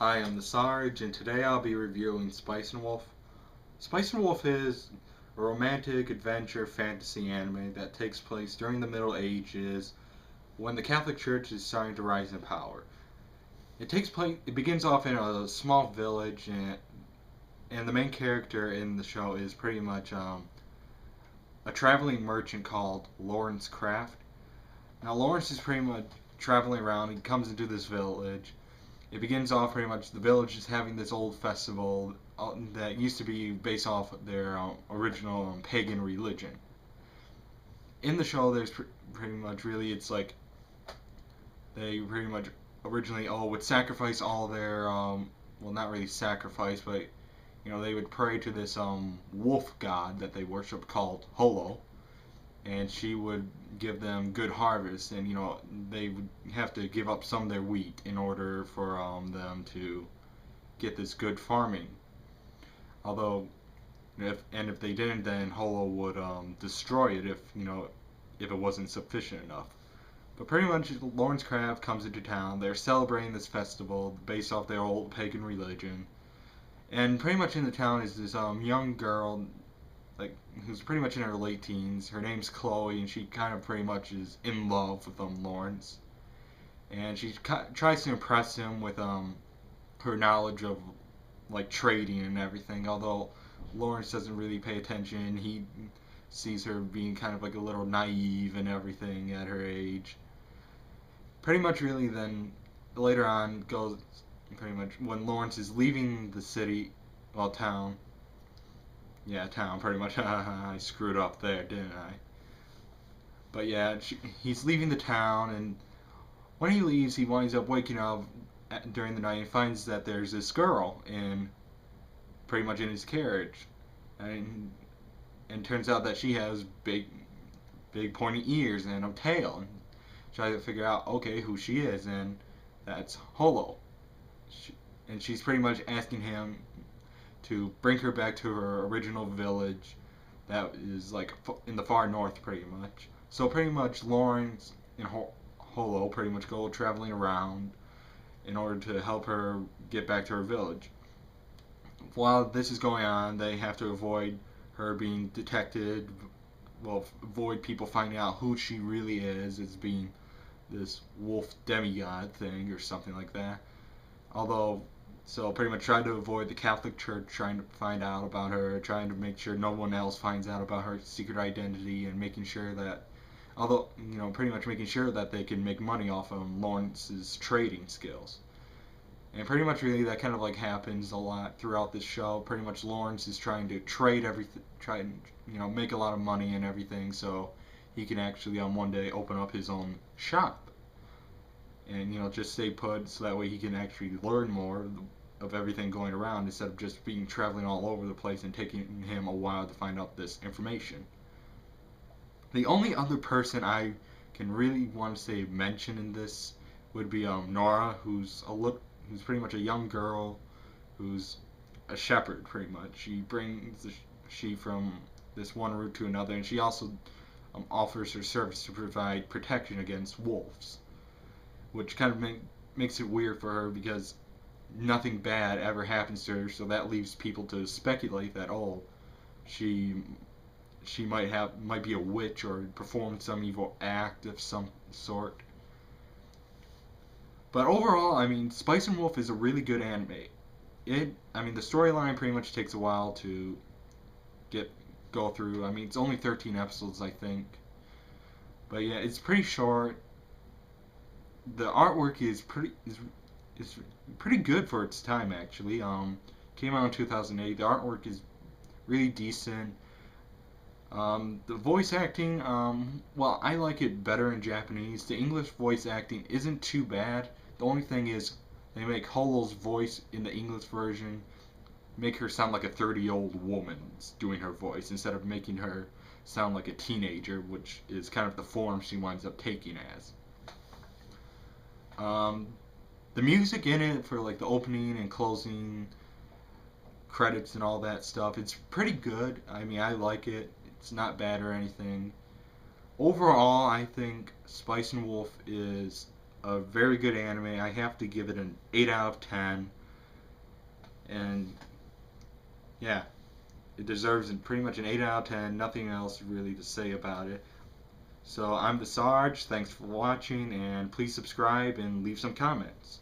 Hi, I'm the Sarge, and today I'll be reviewing Spice and Wolf. Spice and Wolf is a romantic adventure fantasy anime that takes place during the Middle Ages when the Catholic Church is starting to rise in power. It begins off in a small village, and the main character in the show is pretty much a traveling merchant called Lawrence Craft. Now, Lawrence is pretty much traveling around. He comes into this village. It begins off pretty much the village is having this old festival that used to be based off their original pagan religion. In the show, there's pretty much really it's like they pretty much originally would sacrifice all their well, not really sacrifice, but they would pray to this wolf god that they worship called Holo, and she would give them good harvest, and they would have to give up some of their wheat in order for them to get this good farming. Although, if they didn't, then Holo would destroy it if it wasn't sufficient enough. But pretty much, Lawrence Craft comes into town. They're celebrating this festival based off their old pagan religion, and pretty much in the town is this young girl, like, who's pretty much in her late teens. Her name's Chloe, and she kind of pretty much is in love with Lawrence, and she tries to impress him with her knowledge of like trading and everything. Although Lawrence doesn't really pay attention, he sees her being kind of like a little naive and everything at her age. Pretty much, really, then later on goes pretty much when Lawrence is leaving the city, well, town. Yeah, town, pretty much. I screwed up there, didn't I? But yeah, he's leaving the town, and when he leaves, he winds up waking up during the night and finds that there's this girl pretty much in his carriage, and turns out that she has big pointy ears and a tail. And tries to figure out who she is, and that's Holo. And she's pretty much asking him to bring her back to her original village that is like in the far north, pretty much. So pretty much Lawrence and Holo pretty much go traveling around in order to help her get back to her village. While this is going on, they have to avoid her being detected, well, avoid people finding out who she really is as being this wolf demigod thing or something like that. Although, so pretty much try to avoid the Catholic Church trying to find out about her, trying to make sure no one else finds out about her secret identity, and making sure that, although, pretty much making sure that they can make money off of Lawrence's trading skills. And pretty much really that kind of like happens a lot throughout this show. Pretty much Lawrence is trying to trade everything, try and make a lot of money and everything, so he can actually on one day open up his own shop, and just stay put so that way he can actually learn more of everything going around instead of just being traveling all over the place and taking him a while to find out this information. The only other person I can really want to say mention in this would be Nora, who's pretty much a young girl who's a shepherd, pretty much. She brings the sheep from this one route to another, and she also offers her service to provide protection against wolves, which kind of makes it weird for her because nothing bad ever happens to her, so that leaves people to speculate that she might be a witch or perform some evil act of some sort. But overall, I mean, Spice and Wolf is a really good anime. The storyline pretty much takes a while to get go through. I mean, it's only 13 episodes, I think. But yeah, it's pretty short. The artwork is pretty good for its time, actually. Came out in 2008. The artwork is really decent. The voice acting, well, I like it better in Japanese. The English voice acting isn't too bad. The only thing is, they make Holo's voice in the English version make her sound like a 30-year-old woman doing her voice instead of making her sound like a teenager, which is kind of the form she winds up taking as. Um, the music in it for like the opening and closing credits and all that stuff, it's pretty good. I mean, I like it. It's not bad or anything. Overall, I think Spice and Wolf is a very good anime. I have to give it an 8 out of 10. and yeah, it deserves pretty much an 8 out of 10. Nothing else really to say about it. So I'm the Sarge. Thanks for watching, and please subscribe and leave some comments.